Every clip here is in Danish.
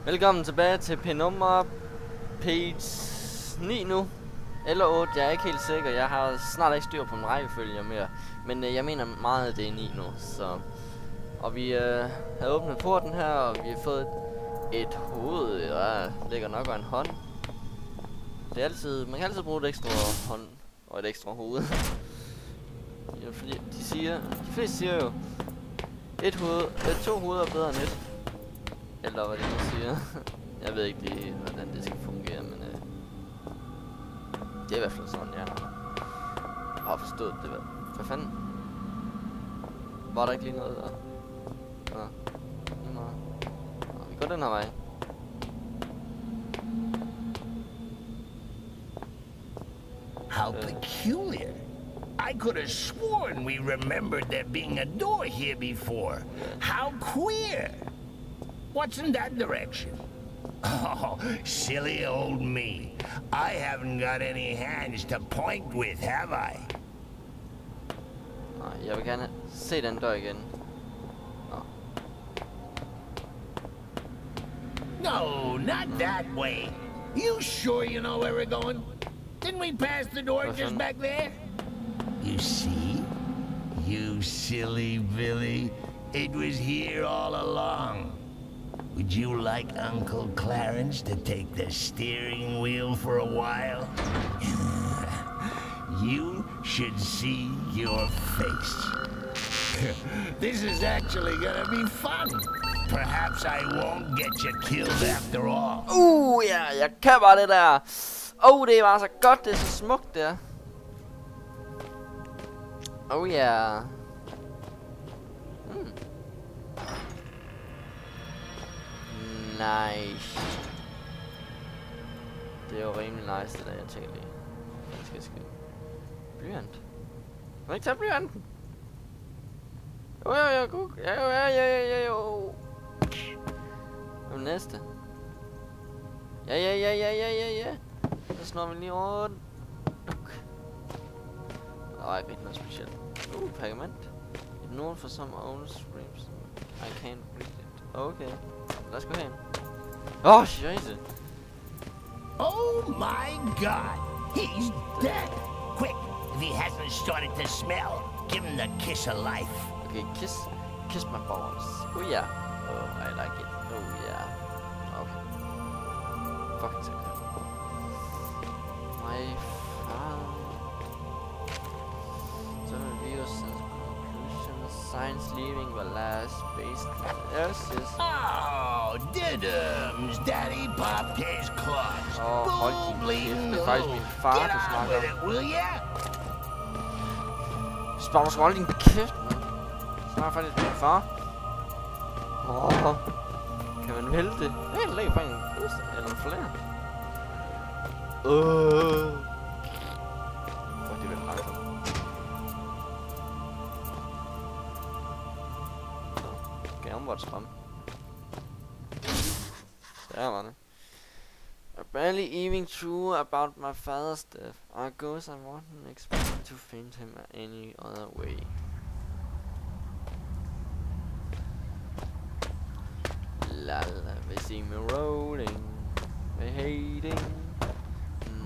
Velkommen tilbage til Penumbra page 9 nu. Eller 8, jeg er ikke helt sikker. Jeg har snart ikke styr på en rækkefølge mere. Men jeg mener meget, at det er 9 nu. Så. Og vi har åbnet porten her, og vi har fået et hoved. Ja, ligger nok og en hånd. Det er altid, man kan altid bruge et ekstra hånd og et ekstra hoved. Ja, fordi de fleste siger jo, to hoveder er bedre end et. Eller hvad det nu siger. Jeg ved ikke lige, hvordan det skal fungere, men det er i hvert fald sådan, jeg har forstået det. Hvad fanden? Var der ikke lige noget der? Nå, lige meget. Nå, vi går den her vej. How peculiar. I could have sworn we remembered there being a door here before. How queer. What's in that direction? Oh, silly old me. I haven't got any hands to point with, have I? Nej, jeg vil gerne se den dør igen. Nå. No, not that way. You sure you know where we're going? Didn't we pass the door just back there? You see? You silly Billy. It was here all along. Would you like Uncle Clarence to take the steering wheel for a while? You should see your face. This is actually gonna be fun. Perhaps I won't get you killed after all. Ja, jeg kan bare det der. Det var så godt, det er så smukt der. Ja. Nice. Det er jo rimelig nice det der, jeg tænker lige. Jeg skal skrive. Blyant. Kan man ikke tage blyanten? Jo. Hvem næste? Ja. Så snor vi lige rundt. Ikke rigtig noget specielt. Pergament. Ignore for some old streams. I can't read it. Okay. Let's go ahead. Oh, Jesus. Oh my God. He's dead. Quick, if he hasn't started to smell, give him the kiss of life. Okay, kiss my balls. Oh yeah. Oh, I like it. Oh yeah. Okay. Fucking sick. My father. So reviews and conclusions. Science leaving the last space. Yes. Oh, Diddums. Daddy popped his claws. Hold din kæft. Det er faktisk min far, du snakker om. Get on with it, will ya? Spar, hold din kæft, man. Snakker faktisk min far. Kan man vælte det? Det ligger faktisk en boost eller en flare. Fuck, det er vel langsomt. Skal jeg området frem? Der var det. I'm barely even true about my father's death. I guess I wasn't expecting to find him any other way. La la, they see me rolling, they hating.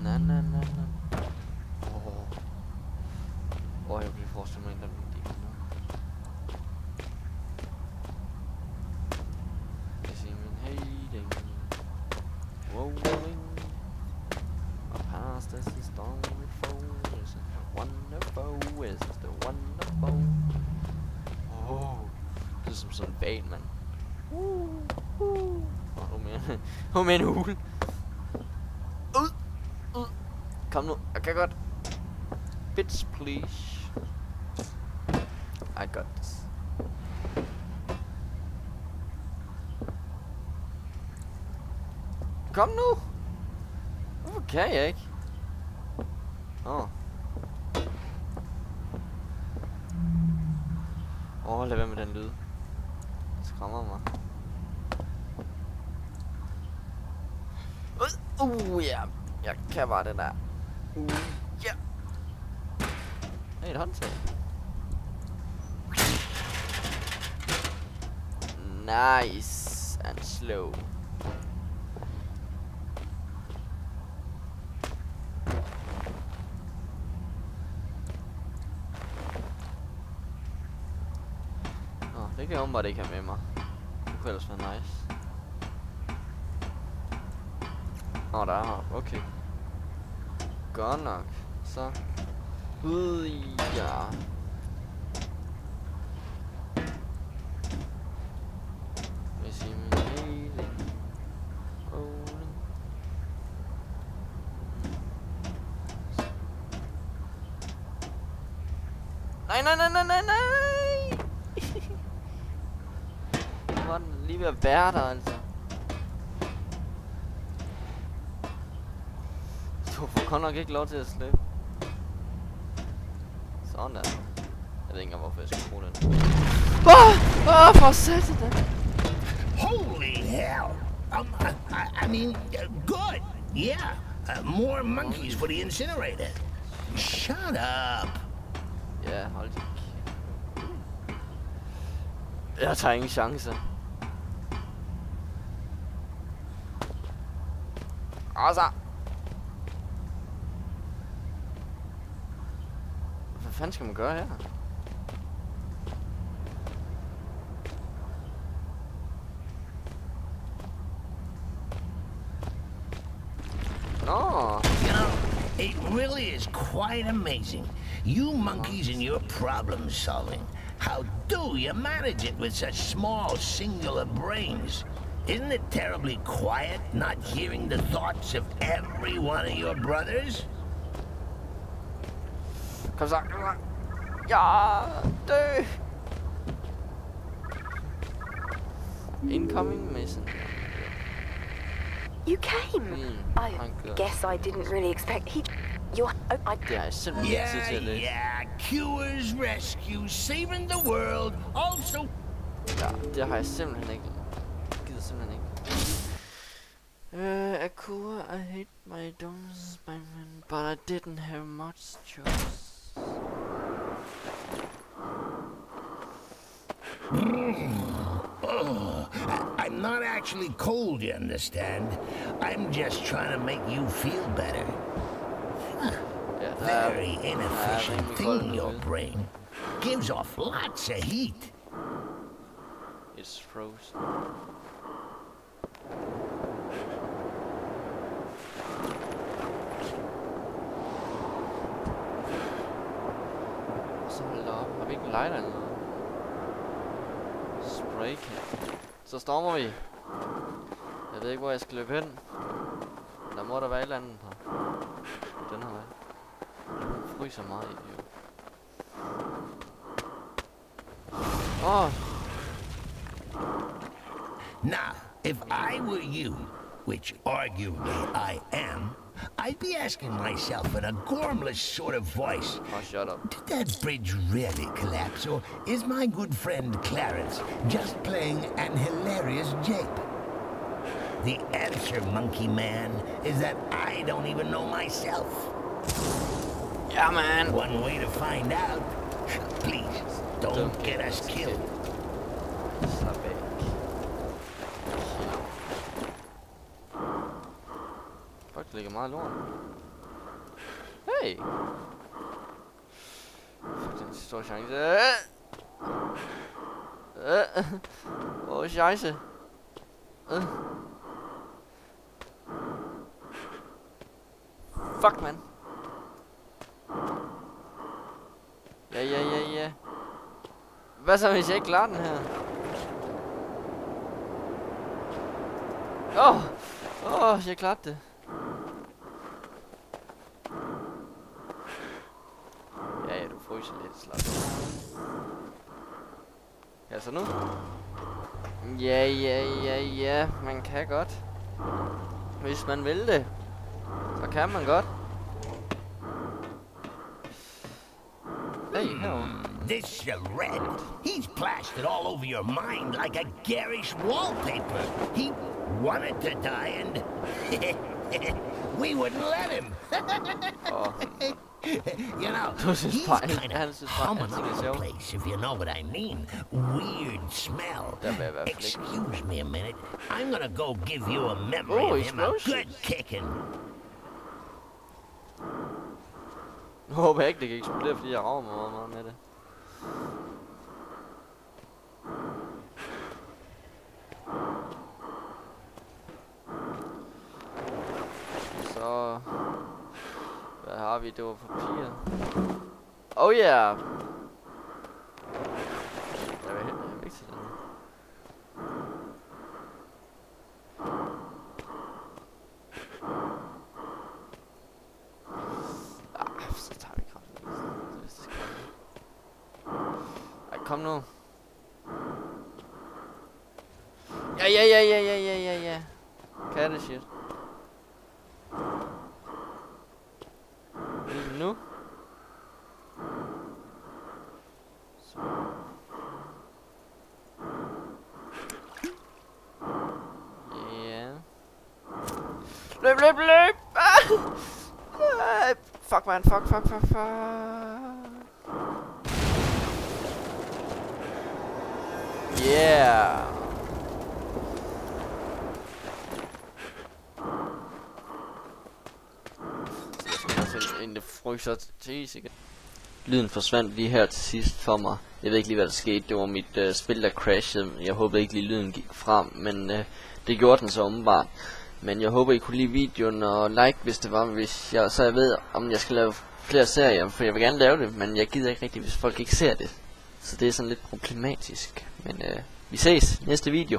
Na. Jeg bliver forestillet mig, der bliver det nu. They see me hating, rolling. My past is the story for, is it wonderful, is it wonderful. Det er som sådan en Batman. Hun med en hul. Kom nu, jeg kan godt. Bitch, please. I got this. Kom nu. Hvorfor kan jeg ikke? Lad være med den lyd. Det skræmmer mig. Ja. Jeg kan bare det der. Ja. Hey, et håndtag. Nice and slow. kan jeg åbenbart ikke have med mig. Det kunne ellers være nice. Nå, der er her. Okay. Godt nok. Så. Ja. Hvad siger min healing? Nej. Nu var den lige ved at være der, altså. Du får godt nok ikke lov til at slippe. Sådan der. Jeg ved ikke engang, hvorfor jeg skulle bruge den. For satan da. Holy hell! I mean, good. Yeah, more monkeys for the incinerator. Shut up. Ja, hold da. Jeg tager ingen chancer. Altså. Hvad fanden skal man gøre her? Oh. You know, it really is quite amazing. You monkeys and your problem solving. How do you manage it with such small, singular brains? Isn't it terribly quiet, not hearing the thoughts of every one of your brothers? Kom så. Ja, dø. Incoming mission. You came. I guess I didn't really expect Yeah. Cures, rescues, saving the world. Also. Ja, det har jeg simpelthen ikke. Gider simpelthen ikke. Akua, I hate my dumb Spider-Man, but I didn't have much choice. I'm not actually cold, you understand? I'm just trying to make you feel better. Very inefficient thing, your brain. Gives off lots of heat. It's frozen. Så hold da op. Har vi ikke en lighter eller noget? Spraycan. Så stormer vi. Jeg ved ikke, hvor jeg skal løbe hen. Der må der være et eller andet her. Den her vej. Den fryser meget, idiot. Now, if I were you, which arguably I am, I'd be asking myself in a gormless sort of voice, Shut up. did that bridge really collapse, or is my good friend Clarence just playing an hilarious jape? The answer, Monkey Man, is that I don't even know myself. Yeah, man. One way to find out. Please, don't get us killed. Slap af. Fuck, det ligger meget lort. Hey! Fuck, den store chance. Scheisse. Fuck, man. Ja. Hvad så, hvis jeg ikke klarer den her? Jeg klarede det. Ja, du fryser lidt, slap. Ja, så nu? Ja, man kan godt. Hvis man vil det, så kan man godt. Hey, herovre. This charade, he's plastered all over your mind like a garish wallpaper. He wanted to die and we wouldn't let him. You know, he's kind of humming up the place, if you know what I mean. Weird smell. Excuse me a minute. I'm gonna go give you a memory of him a good kicking. Nu håber jeg ikke, det kan eksplodere, fordi jeg rager mig meget med det. det var papir. Oh yeah! Jeg vil ikke til den. Så tager vi kraften. Ej, kom nu. Ja. Katte shit. Nu. Så. Ja. Løb! Fuck man, fuck. Yeah. En fryser til igen. Lyden forsvandt lige her til sidst for mig. Jeg ved ikke lige hvad der skete. Det var mit spil der crashede. Jeg håber ikke lige lyden gik frem, men det gjorde den så åbenbart. Men jeg håber I kunne lide videoen og like hvis det var, så jeg ved om jeg skal lave flere serier, for jeg vil gerne lave det, men jeg gider ikke rigtig hvis folk ikke ser det. Så det er sådan lidt problematisk. Men vi ses næste video.